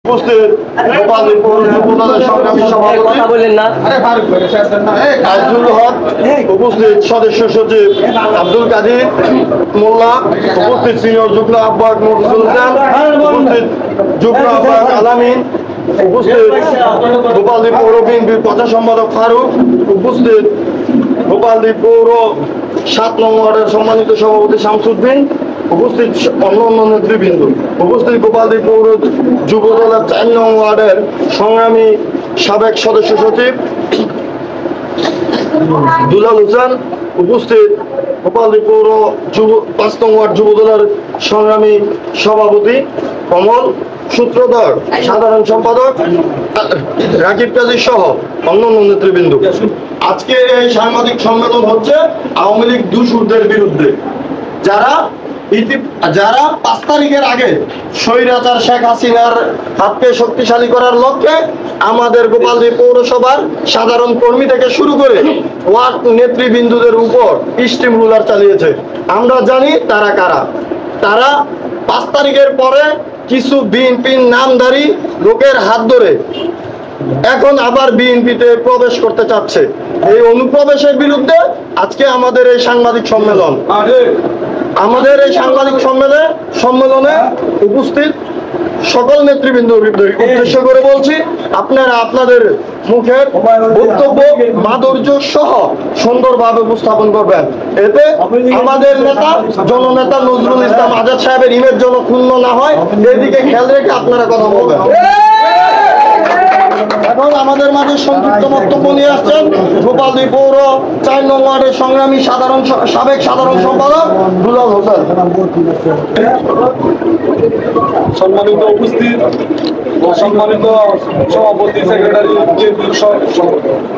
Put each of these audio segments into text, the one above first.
উপস্থিত গোপালদী পৌর যুবদলের সংগ্রামী সভাপতি কাজুল হক, উপস্থিত সদস্য সচিব আব্দুল কাদির মোল্লা, উপস্থিত সিনিয়র যুগ্ম আহ্বায়ক মফিজুল ইসলাম, উপস্থিত যুগ্ম আহ্বায়ক আলামিন, উপস্থিত গোপালদী পৌর বিএনপির প্রচার সম্পাদক ফারুক, উপস্থিত গোপালদী পৌর ৭ নং ওয়ার্ডের সম্মানিত সভাপতি শামসুদ্দিন, উপস্থিত অন্য নেতৃবৃন্দ, উপস্থিত গোপালদী পৌর যুব দলের ৪ নং ওয়ার্ডের সংগ্রামী সাবেক সদস্য সচিব দুলাল হোসেন, উপস্থিত গোপালদী পৌর ৫ নং ওয়ার্ড যুব দলের সংগ্রামী সভাপতি কমল সূত্রধর, সাধারণ সম্পাদক রাকিব কাজী সহ অন্যান্য নেতৃবৃন্দ। আজকে এই সাংবাদিক সম্মেলন হচ্ছে আওয়ামী লীগ দূষরদের বিরুদ্ধে, যারা ৫ তারিখের আগে স্বৈরাচার শেখ হাসিনার হাতকে শক্তিশালী করার লক্ষ্যে আমাদের গোপালদী পৌরসভার সাধারণ কর্মী থেকে শুরু করে ওয়ার্ড নেতৃবৃন্দদের উপর স্টিম রুলার চালিয়েছে। আমরা জানি তারা কারা। তারা ৫ তারিখের পরে কিছু বিএনপির নামধারী লোকের হাত ধরে এখন আবার বিএনপিতে প্রবেশ করতে চাচ্ছে। এই অনুপ্রবেশের বিরুদ্ধে আজকে আমাদের এই সাংবাদিক সম্মেলন। আমাদের এই সাংবাদিক সম্মেলনে উপস্থিত সকল নেতৃবৃন্দ উদ্দেশ্য করে বলছি, আপনারা আপনাদের মুখের বক্তব্য মাধুর্য সহ সুন্দরভাবে উপস্থাপন করবেন। এতে আমাদের নেতা জননেতা নজরুল ইসলাম আজাদ সাহেবের ইমেজ যেন ক্ষুণ্ণ না হয়, এদিকে খেয়াল রেখে আপনারা কথা বলবেন। এখন আমাদের মাঝে সংক্ষিপ্ত বক্তব্য নিয়ে আসছেন গোপালদী পৌর ৪ নং ওয়ার্ডের সংগ্রামী সাবেক সাধারণ সম্পাদক দুলাল হোসেন। সম্মানিত উপস্থিত, সম্মানিত সভাপতি, সেক্রেটারি,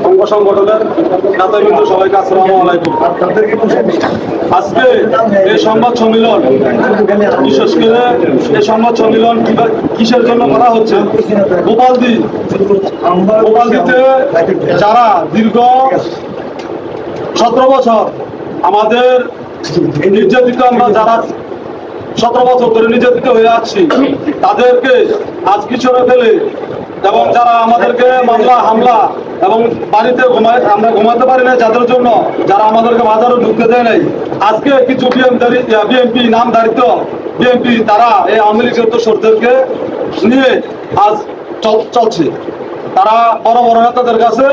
অঙ্গ সংগঠনের নেতৃবৃন্দ, সবাইকে আসসালামু আলাইকুম। আজকে এই সংবাদ সম্মেলন, বিশেষ করে এই সংবাদ সম্মেলন কিসের জন্য করা হচ্ছে? গোপালদীতে যারা দীর্ঘ 17 বছর আমাদের নির্যাতিত, আমরা যারা 17 বছর ধরে নির্যাতিত হয়ে আসছি, তাদেরকে আজ পিছনে ফেলে এবং যারা আমাদেরকে মামলা হামলা এবং বাড়িতে আমরা ঘুমাতে পারি না, যাদের জন্য যারা আমাদেরকে বাজারে ঢুকতে দেয় নাই, আজকে কিছু বিএনপি নামধারিত বিএনপি তারা এই আওয়ামী লীগের দোসরদেরকে নিয়ে আজ চলছে। তারা বড় বড় নেতাদের কাছে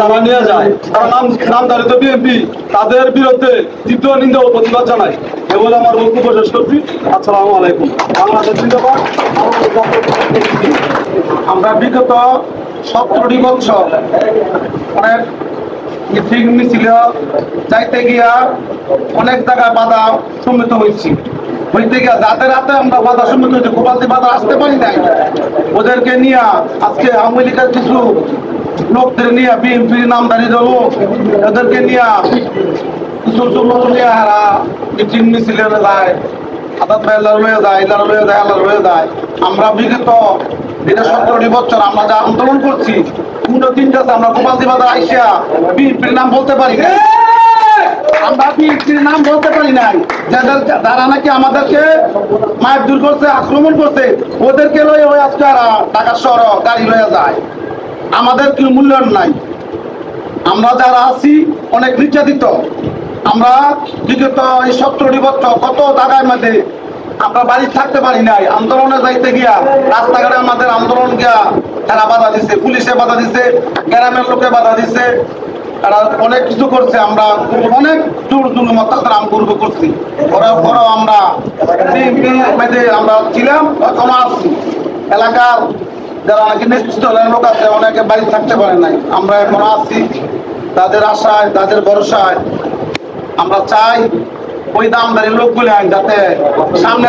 তারা নিয়ে যায়, তারা নামধারিত বিএনপি, তাদের বিরুদ্ধে তীব্র নিন্দা ও প্রতিবাদ জানায়। এগুলো আমার বক্তব্য শেষ করছি। আসসালামু আলাইকুম। বাংলাদেশ জিন্দাবাদ। আমরা বিগত 17টি বছর অনেক মিটিং মিছিল যাইতে গিয়া অনেক জায়গায় বাধা সম্মুখীন হইতে গিয়া যাদের হাতে আমরা বাধা সম্মুখীন হয়েছি, গোপালদী বাধা আসতে পারি নাই, ওদেরকে নিয়ে আজকে আওয়ামী লীগের কিছু লোকদের নিয়ে বিএনপির নামধারী লোক ওদেরকে নিয়ে কিছু লোক নিয়ে হারা মিটিং মিছিলে যায়, আদাত মেলার হয়ে যায়, ইলার হয়ে যায়, আলার হয়ে যায়। আমরা বিগত 17টি বছর আমরা যা আন্দোলন করছি, কোনো দিনটা আমরা গোপালদী বাজার আইসা বিএনপির নাম বলতে পারি না। আমরা বিএনপির নাম বলতে পারি নাই। যারা নাকি আমাদেরকে মারধর করছে, আক্রমণ করছে, ওদেরকে লয়ে ওই আজকে ঢাকা শহর গাড়ি লয়ে যায়। আমাদের কি মূল্যায়ন নাই। আমরা যারা আছি অনেক নির্যাতিত। আমরা বিগত এই 17টি বছর কত জায়গার মধ্যে আমরা বাড়ি থাকতে পারি নাই। আন্দোলনে যাইতে গিয়া রাস্তাঘাটে আমাদের আন্দোলন গিয়া তারা বাধা দিচ্ছে, পুলিশে বাধা দিচ্ছে, গ্রামের লোকে বাধা দিচ্ছে, তারা অনেক কিছু করছে। আমরা অনেক জোর জুলুম অত্যাচার আমগুলো করছি। পরেও আমরা আমরা ছিলাম, এখনো আছি। এলাকার যারা নাকি নেতৃত্ব লোক আছে, অনেকে বাড়ি থাকতে পারে নাই। আমরা এখনো আছি। তাদের আশায়, তাদের ভরসায় আমরা চাই ওই দামদারি লোকগুলি যাতে সামনে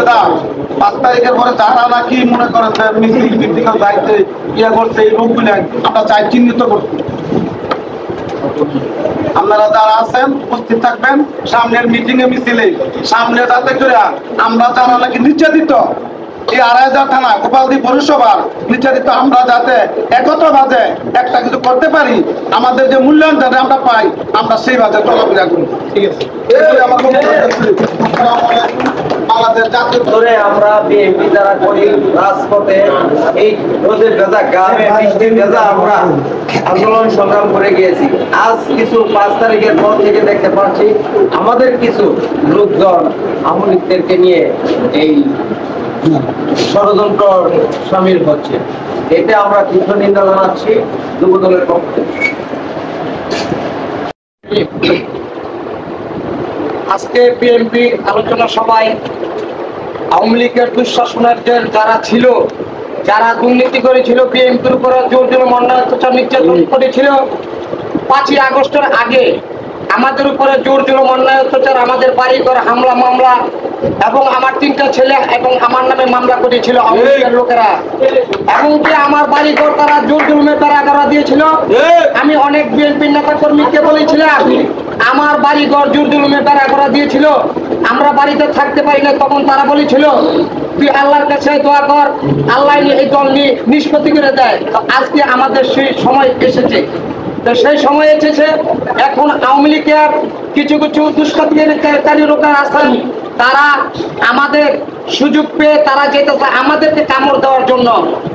5 তারিখের পরে যারা নাকি মনে করেন মিছিল মিটিংয়ের দায়িত্বে করছে, এই লোকগুলি আমরা চাই চিহ্নিত করতে। আপনারা যারা আছেন উপস্থিত থাকবেন সামনের মিটিং এ মিছিলে, সামনে যাতে করে আমরা যারা নাকি নির্যাতিত এই ২,৫০০ থানা গোপালদী পৌরসভার নির্যাতিত আমরা যাতে একত্রভাবে একটা কিছু করতে পারি, আমাদের যে মূল্যায়ন যাতে আমরা পাই, আমরা সেইভাবে চলাফেরা করি। ঠিক আছে, এগুলি আমার বাংলাদেশ জাতীয় ধরে আমরা বিএনপি যারা করি রাজপথে এই রোদের ভেজা গ্রামে বৃষ্টির ভেজা আমরা আন্দোলন সংগ্রাম করে গিয়েছি। আজ কিছু ৫ তারিখের পর থেকে দেখতে পাচ্ছি আমাদের কিছু লোকজন আমলিকদেরকে নিয়ে এই ষড়যন্ত্র সামিল হচ্ছে। এটা আমরা তীব্র নিন্দা জানাচ্ছি যুবদলের পক্ষে। আজকে বিএনপি আলোচনা সভায় আওয়ামী লীগের দুঃশাসনের যারা ছিল, যারা দুর্নীতি করেছিল, বিএনপির উপরে জোর জুলুম অন্যায় অত্যাচার নির্যাতন করেছিল, ৫ই আগস্টের আগে আমাদের উপরে জোর জুলুম অন্যায় অত্যাচার, আমাদের বাড়ি ঘর হামলা মামলা এবং আমার ৩টা ছেলে এবং আমার নামে মামলা করেছিল আওয়ামী লীগের লোকেরা, এবং কি আমার বাড়ি ঘর তারা জোর জুলুমের কারাগার দিয়েছিল। আমি অনেক বিএনপি নেতা কর্মীকে বলেছিলাম আমার বাড়ি ঘর জোর জুলুমের কারাগার দিয়েছিল, আমরা বাড়িতে থাকতে পারি না। তখন তারা বলেছিল তুই আল্লাহর কাছে দোয়া কর, আল্লাহ এই দল নিয়ে নিষ্পত্তি করে দেয়। তো আজকে আমাদের সেই সময় এসেছে, তো সেই সময় এসেছে। এখন আওয়ামী লীগের কিছু কিছু দুষ্কৃতিকারী লোক আছেন, তারা আমাদের সুযোগ পেয়ে তারা যেতেছে আমাদেরকে কামড় দেওয়ার জন্য।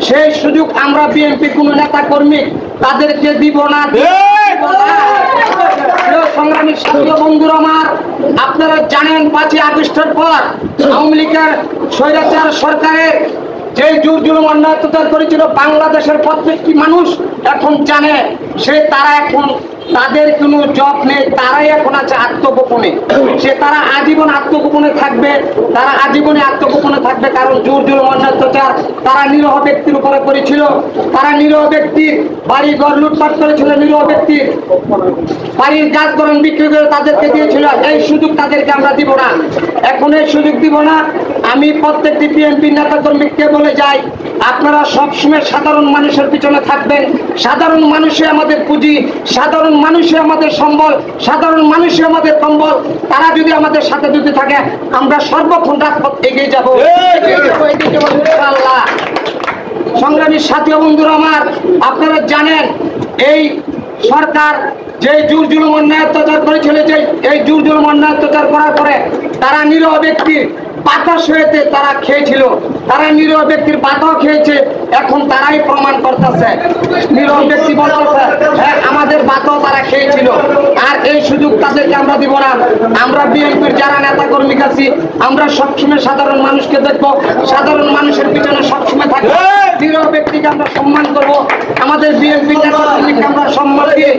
সেই সুযোগ আমরা বিএনপি কোন নেতা কর্মী তাদেরকে দিব না। সংগ্রামী সাথী বন্ধুরা আমার, আপনারা জানেন ৫ই আগস্টের পর আওয়ামী লীগের স্বৈরাচার সরকারের যে জোর জুলুম অন্যায় অত্যাচার করেছিল, বাংলাদেশের প্রত্যেকটি মানুষ এখন জানে তারা এখন তাদের কোনো জব নেই, তারাই এখন আছে আত্মগোপনে। তারা আজীবন আত্মগোপনে থাকবে, তারা আজীবনে আত্মগোপনে থাকবে। কারণ জোর জুলুম অন্যায় অত্যাচার তারা নিরহ ব্যক্তির উপরে করেছিল, তারা নিরহ ব্যক্তির বাড়ি ঘর লুটপাট করেছিল, নিরহ ব্যক্তির বাড়ির গাছ গরম বিক্রি করে তাদেরকে দিয়েছিল। এই সুযোগ তাদেরকে আমরা দিব না, এখন এই সুযোগ দিব না। আমি প্রত্যেকটি বিএনপি নেতা কর্মীকে বলে যাই, আপনারা সবসময় সাধারণ মানুষের পিছনে থাকবেন। সাধারণ মানুষই আমাদের পুঁজি, সাধারণ মানুষই আমাদের সম্বল, সাধারণ মানুষই আমাদের কম্বল। তারা যদি আমাদের সাথে যদি থাকে, আমরা সর্বক্ষণ রাজপথ এগিয়ে যাব, ইনশাআল্লাহ। সংগ্রামী সাথী বন্ধুরা আমার, আপনারা জানেন এই সরকার যে জোর জুলুম অন্যায় অত্যাচার করেছিল, যে এই জোর জুলুম অন্যায় অত্যাচার করার পরে তারা নিরহ ব্যক্তির বাতাস হয়েছে তারা খেয়েছিল, তারা নিরহ ব্যক্তির বাতাও খেয়েছে। এখন তারাই প্রমাণ করতেছে, নিরহ ব্যক্তি বলতেছে হ্যাঁ আমাদের বাতাও তারা খেয়েছিল। আর এই সুযোগ তাদেরকে আমরা দিব না। আমরা বিএনপির যারা নেতা কর্মী আছি, আমরা সবসময় সাধারণ মানুষকে দেখবো, সাধারণ মানুষের পিছনে সবসময় থাকবো, নিরহ ব্যক্তিকে আমরা সম্মান করব, আমাদের বিএনপির নেতা কর্মীকে আমরা সম্মান দিয়ে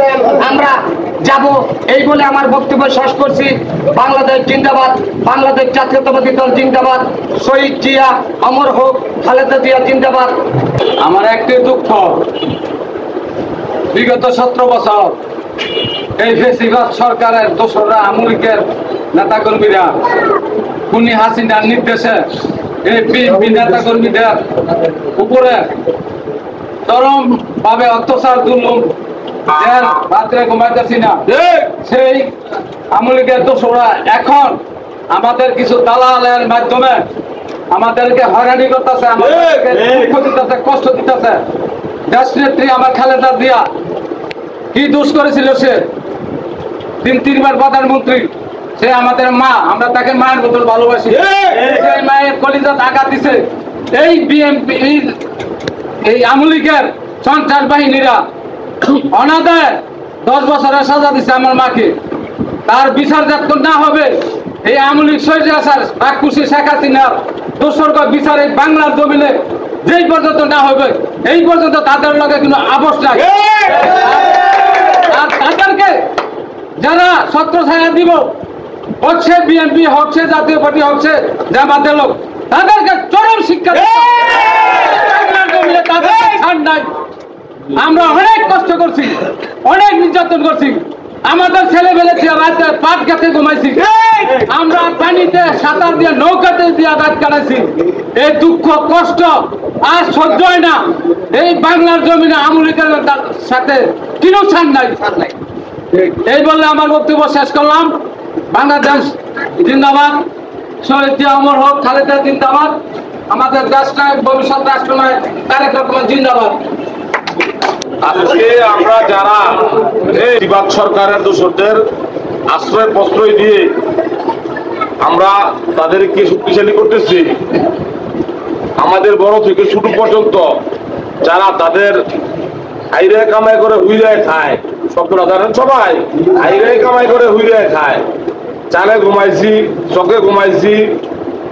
আমরা যাব। এই বলে আমার বক্তব্য শেষ করছি। বাংলাদেশ জিন্দাবাদ, বাংলাদেশ জাতীয়তাবাদী দল জিন্দাবাদ, শহীদ জিয়া অমর হোক, খালেদা জিয়া জিন্দাবাদ। আমার একটি দুঃখ, বিগত 17 বছর এই ফেসিবাদ সরকারের দোসররা আওয়ামী লীগের নেতা কর্মীরা খুনি হাসিনার নির্দেশে এই বিএনপি নেতা কর্মীদের উপরে চরম ভাবে অত্যাচার জুলুম, রাত্রে ঘুমাইতেছি না, সেই আওয়ামী লীগের দোসররা এখন আমাদের কিছু দালালের মাধ্যমে আমাদেরকে হয়রানি করতেছে, আমাদেরকে দুঃখ দিতেছে, কষ্ট দিতেছে। দেশ নেত্রী আমার খালেদা জিয়া কি দোষ করেছিল? সে 3বার প্রধানমন্ত্রী, সে আমাদের মা, আমরা তাকে মায়ের মতো ভালোবাসি। সেই মায়ের কলিজাত আঘাত দিছে এই বিএনপি, এই আওয়ামী লীগের সন্ত্রাস বাহিনীরা। অনাদায় 10 বছরের সাজা দিছে আমার মাকে। তার বিচার যতক্ষণ না হবে, এই আওয়ামী লীগ স্বৈরাচার রাক্ষসী শেখ হাসিনার দোসরগো বিচার এই বাংলার জমিনে যেই পর্যন্ত না হবে, এই পর্যন্ত তাদের লগে কোনো আপোষ নাই। আর তাদেরকে যারা ছত্রছায়া দিব, হচ্ছে বিএনপি, হচ্ছে জাতীয় পার্টি, হচ্ছে জামাতের লোক, তাদেরকে চরম শিক্ষা বাংলার জমিনে তাদের ছাড় নাই। আমরা অনেক কষ্ট করছি, অনেক নির্যাতন করছি, আমাদের ছেলেবেলে রাতে পাট গাছে ঘুমাইছি, আমরা পানিতে সাঁতার দিয়ে নৌকাতে দিয়ে রাত কাটাইছি। এই দুঃখ কষ্ট আর সহ্য হয় না। এই বাংলার জমিনে আওয়ামী লীগের সাথে কোনো ছাড় নাই। এই বললে আমার বক্তব্য শেষ করলাম। বাংলাদেশ জিন্দাবাদ, শহীদ জিয়া অমর হোক, খালেদা জিন্দাবাদ। আমাদের দেশ নায়ক, ভবিষ্যৎ রাষ্ট্রনায়ক তারেক রহমান জিন্দাবাদ। আজকে আমরা যারা এই বিবাদ সরকারের দোষরদের আশ্রয় প্রশ্রয় দিয়ে আমরা তাদেরকে শক্তিশালী করতেছি, আমাদের বড় থেকে ছোট পর্যন্ত যারা তাদের আইরে কামাই করে হুইরায় খায়, শব্দটা জানেন সবাই, আইরে কামাই করে হুইরায় খায়, চালে ঘুমাইছি, চকে ঘুমাইছি,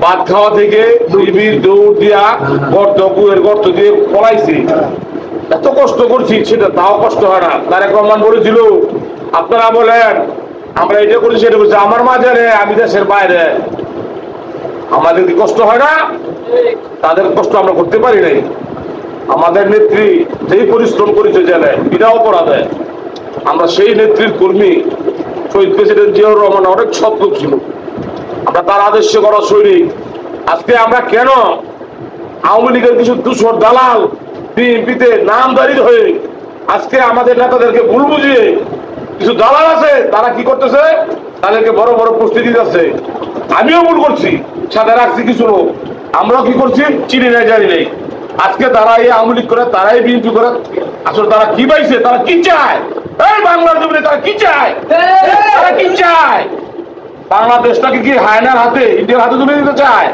ভাত খাওয়া থেকে বিবির দৌড় দিয়া গর্ত কুয়ের গর্ত দিয়ে পলাইছি, এত কষ্ট করছি, সেটা তাও কষ্ট হয় না। তারেক রহমান বলেছিল আপনারা বলেন আমরা এটা করছি সেটা করছি, আমার মাঝে রে, আমি দেশের বাইরে, আমাদের কি কষ্ট হয় না? তাদের কষ্ট আমরা করতে পারি নাই। আমাদের নেত্রী যেই পরিশ্রম করেছে জেলে বিনা অপরাধে, আমরা সেই নেত্রীর কর্মী। শহীদ প্রেসিডেন্ট জিয়াউর রহমান অনেক সৎ লোক ছিল, আমরা তার আদর্শে করা সৈনিক। আজকে আমরা কেন আওয়ামী লীগের কিছু দূষর দালাল বিএনপিতে নামদারি হয়ে আজকে আমাদের নেতাদেরকে ভুল বুঝিয়ে কিছু দালাল আছে, তারা কি করতেছে, তাদেরকে বড় বড় প্রস্তুতি দিচ্ছে। আমিও ভুল করছি, সাথে রাখছি কিছু লোক, আমরাও কি করছি চিনি নাই জানি নেই। আজকে তারা এই আওয়ামী লীগ করে, তারাই বিএনপি করে, আসলে তারা কি পাইছে, তারা কি চায়, এই বাংলার জমিনে তারা কি চায়, তারা কি চায়? বাংলাদেশটাকে কি হায়নার হাতে, ইন্ডিয়ার হাতে তুলে দিতে চায়?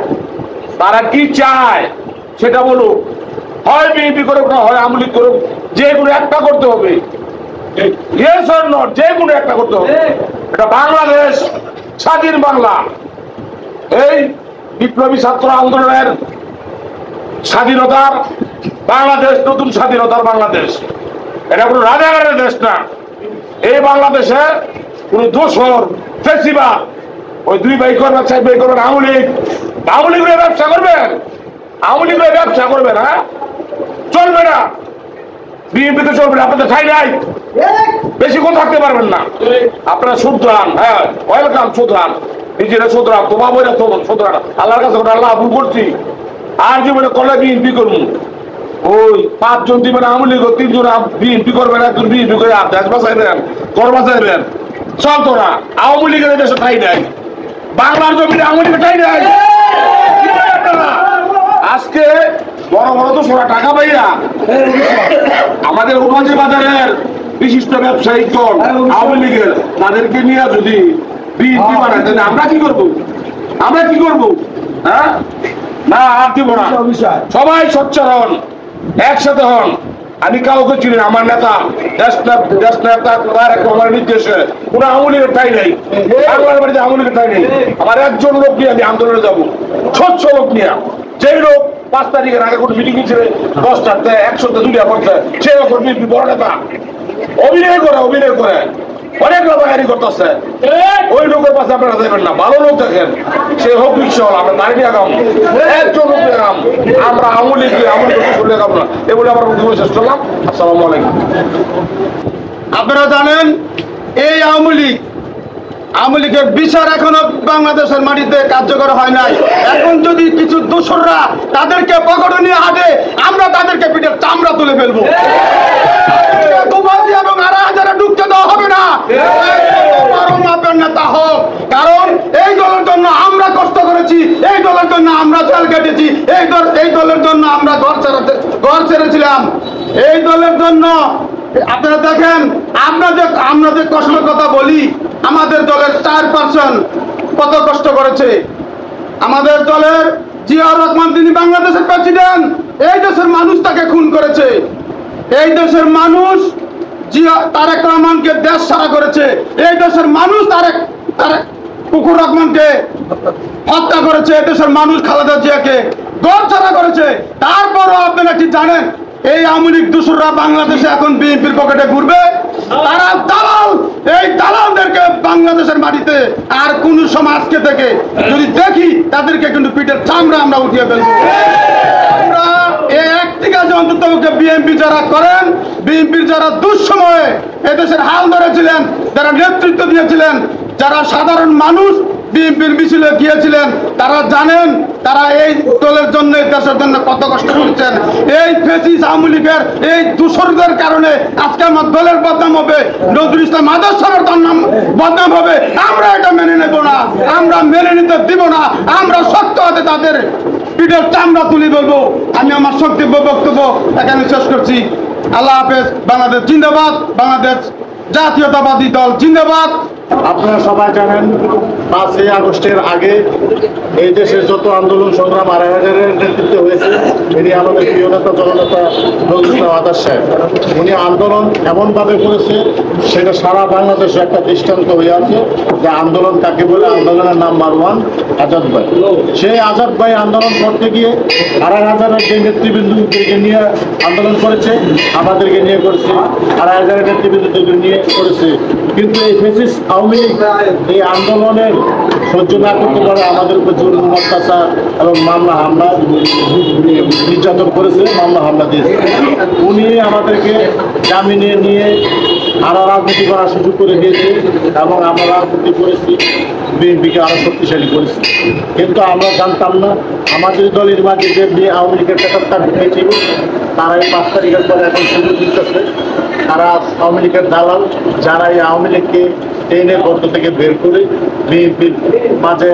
তারা কি চায় সেটা বলুক। হয় বিএনপি করুক, না হয় আওয়ামী লীগ করুক, যে কোনো একটা করতে হবে, ইয়েস অর নট, যে কোনো একটা করতে হবে। এটা বাংলাদেশ, স্বাধীন বাংলা। এই বিপ্লবী ছাত্র আন্দোলনের স্বাধীনতার বাংলাদেশ, নতুন স্বাধীনতার বাংলাদেশ। এটা কোনো রাজাকারের দেশ না। এই বাংলাদেশে কোন দোষর ফেসিবাদ ওই দুই ভাই করবেন, চার ভাই করবেন, আওয়ামী লীগ, আওয়ামী লীগের ব্যবসা করবেন, আওয়ামী লীগের ব্যবসা করবেন, হ্যাঁ চলবে না। বিএনপিতে চলবে না, আপনাদের ঠাই নাই, বেশিক্ষণ থাকতে পারবেন না। আপনারা শুধরান, হ্যাঁ ওয়েলকাম, শুধরান, নিজেরা শুধরান, তোমার বইরা তো শুধরান, আল্লাহর কাছে আল্লাহ ভুল করছি, আর জীবনে কলে বিএনপি করবো। ওই 5 জন দিবেন আওয়ামী লীগ, 3 জন বিএনপি করবেন, একজন বিএনপি করে দেশ বাঁচাইবেন, কর বাঁচাইবেন, চলতো না। আওয়ামী লীগের দেশে ঠাই নাই, বাংলার জমিনে আওয়ামী লীগের ঠাই নাই। আজকে বড় বড় তো সোনা টাকা পাইয়া আমাদের উমাজি বাজারের বিশিষ্ট ব্যবসায়িক দল আওয়ামী লীগের, তাদেরকে নিয়ে যদি বিএনপি বানায়, তাহলে আমরা কি করবো, আমরা কি করবো? হ্যাঁ না, আর দিব না। সবাই সোচ্চার হন, একসাথে হন। আমি কাউকে চিনি না, আমার নেতা দেশ নেতা তারেক রহমানের নির্দেশে কোনো আওয়ামী লীগের ঠাই নেই, বাংলার বাড়িতে আওয়ামী লীগের ঠাই নেই। আমার একজন লোক নিয়ে আমি আন্দোলনে যাবো, স্বচ্ছ লোক নিয়ে। যেই লোক 5 তারিখের আগে কোনো মিটিং ছিল 10টাতে 100তে 2টা করছে, সে এখন বড় নেতা অভিনয় করে অনেক রাজাকারি করতেছে। ওই লোকের পাশে আপনারা যাবেন না, ভালো লোক দেখেন, সে হোক বিশ্বল, আমরা নারী আগাম, একজন লোক আগাম, আমরা আওয়ামী লীগ আগাম না। এগুলো আমার বক্তব্য শেষ করলাম। আসসালামু আলাইকুম। আপনারা জানেন এই আওয়ামী লীগের বিচার এখনো বাংলাদেশের মাটিতে কার্যকর হয় নাই। এখন যদি কিছু দোসররা তাদেরকে পকেটে নিয়ে হাঁটে, আমরা তাদেরকে পিঠের চামড়া তুলে ফেলবো। এবং আড়াই ঢুকতে দেওয়া হবে না। আপনার নেতা হোক, কারণ এই দলের জন্য আমরা কষ্ট করেছি, এই দলের জন্য আমরা জেল কেটেছি, এই দলের জন্য আমরা ঘর ছেড়েছিলাম, এই দলের জন্য। আপনারা দেখেন, আমরা যে কষ্টের কথা বলি, আমাদের দলের 4% কত কষ্ট করেছে। আমাদের দলের জিয়াউর রহমান, তিনি বাংলাদেশের প্রেসিডেন্ট, এই দেশের মানুষ তাকে খুন করেছে। এই দেশের মানুষ তারেক রহমানকে দেশ ছাড়া করেছে। এই দেশের মানুষ তারেক কুকুর রহমানকে হত্যা করেছে। এই দেশের মানুষ খালেদা জিয়াকে ঘর ছাড়া করেছে। তারপরও আপনারা কি জানেন, এই আওয়ামী লীগ দোসররা বাংলাদেশে এখন বিএনপির পকেটে ঘুরবে। তারা দালাল, এই দালালদেরকে বাংলাদেশের মাটিতে আর কোন সমাজকে থেকে যদি দেখি, তাদেরকে কিন্তু পিঠের চামড়া আমরা উঠিয়ে ফেলবো। আমরা এই একটিকা যে অন্তত বিএনপি যারা করেন, বিএনপির যারা দুঃসময়ে এদেশের হাল ধরেছিলেন, যারা নেতৃত্ব দিয়েছিলেন, যারা সাধারণ মানুষ বিএনপির মিছিলে গিয়েছিলেন, তারা জানেন তারা এই দলের জন্য, দেশের জন্য কত কষ্ট করেছেন। এই ফেসিস আওয়ামী লীগের এই দূষরদের কারণে আজকে আমার দলের বদনাম হবে, নজরুল ইসলাম আদর্শের বদনাম হবে। আমরা এটা মেনে নেব না, আমরা মেনে নিতে দিব না। আমরা শক্ত হাতে তাদের পিঠের চামড়া তুলে ধরবো। আমি আমার সংক্ষিপ্ত বক্তব্য এখানে শেষ করছি। আল্লাহ হাফেজ। বাংলাদেশ জিন্দাবাদ, বাংলাদেশ জাতীয়তাবাদী দল জিন্দাবাদ। আপনারা সবাই জানেন 5ই আগস্টের আগে এই দেশের যত আন্দোলন সংগ্রাম আড়াই হাজারের নেতৃত্বে হয়েছে, এটি আমাদের প্রিয় নেতা জননেতা নজরুল ইসলাম আজাদ সাহেব। উনি আন্দোলন এমনভাবে করেছে সেটা সারা বাংলাদেশে একটা দৃষ্টান্ত হয়ে আছে যে আন্দোলন কাকে বলে। আন্দোলনের নাম মারওয়ান আজাদ ভাই। সেই আজাদ ভাই আন্দোলন করতে গিয়ে আড়াই হাজারের যে নেতৃবৃন্দকে নিয়ে আন্দোলন করেছে, আমাদেরকে নিয়ে করেছে, আড়াই হাজারের নেতৃবৃন্দকে নিয়ে করেছে। কিন্তু এই ফেসিস আওয়ামী লীগ এই আন্দোলনের সহ্য না করতে পারে আমাদের উপর জুলুম অত্যাচার এবং মামলা হামলা নির্যাতন করেছে, মামলা হামলা দিয়েছে। উনি আমাদেরকে জামিনে নিয়ে আরো রাজনীতি করার সুযোগ করে দিয়েছে এবং আমরা রাজনীতি করেছি, বিএনপিকে আরো শক্তিশালী করেছি। কিন্তু আমরা জানতাম না আমাদের দলের মাঝে যে আওয়ামী লীগের ব্যাপারটা ঢুকেছিল, তারা এই 5 তারিখের পরে এখন সুযোগ দিতেছে। তারা আওয়ামী লীগের দালাল, যারা এই আওয়ামী লীগকে টেনে গর্ত থেকে বের করে বিএনপির মাঝে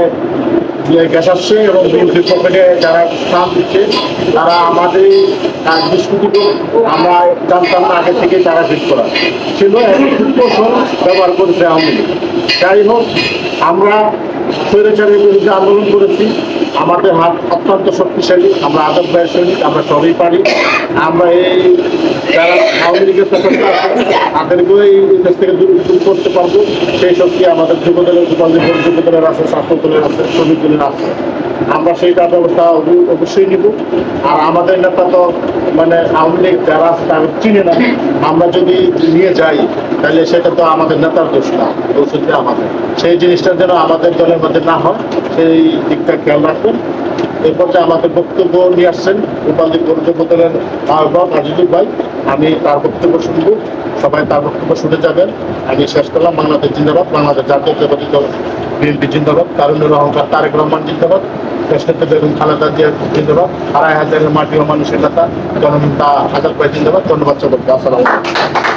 গ্যাসাচ্ছে এবং বিএনপির পকেটে যারা স্থান দিচ্ছে, তারা আমাদের দুষ্কৃতি আমরা জানতাম না আগে থেকে তারা ঠিক করা ছিল। কৌশল ব্যবহার করেছে আওয়ামী লীগ। যাই হোক, আমরা স্বৈরাচারের বিরুদ্ধে আন্দোলন করেছি। আমাদের হাত অত্যন্ত শক্তিশালী। আমরা আজাদ ভাইয়ের সৈনিক, আমরা সবই পারি। আমরা এই যারা আওয়ামী লীগের সাথে আছে তাদেরকেও এই দেশ থেকে দূর করতে পারবো। সেই শক্তি আমাদের যুবদলের যুবদলের আছে, ছাত্র দলের আছে, শ্রমিক দলের আছে। আমরা সেইটা ব্যবস্থা অবশ্যই নিব। আর আমাদের নেতা তো মানে আওয়ামী লীগ যারা আছে তাদের চিনে না। আমরা যদি নিয়ে যাই তাহলে সেটা তো আমাদের নেতার দোষ না, দোষ হচ্ছে আমাদের। সেই জিনিসটা যেন আমাদের দলের মধ্যে না হয় সেই দিকটা খেয়াল রাখবেন। এরপর যে আমাদের বক্তব্য নিয়ে আসছেন উপাধি যুবদলের আহ্বায়ক আজিজুল ভাই, আমি তার বক্তব্য শুনবো। সবাই তার বক্তব্য শুনে যাবেন। আমি শেষ করলাম। বাংলাদেশ জিন্দাবাদ, বাংলাদেশ জাতীয়তাবাদী দল বিএনপি জিন্দাবাদ, তারুণ্যের অহংকার তারেক রহমান জিন্দাবাদ, দেশনেত্রী বেগম খালেদা জিয়া জিন্দাবাদ, আড়াই হাজারের মাটি ও মানুষের নেতা জননেতা আজাদ ভাই জিন্দাবাদ। ধন্যবাদ সবাইকে। আসসালামু আলাইকুম।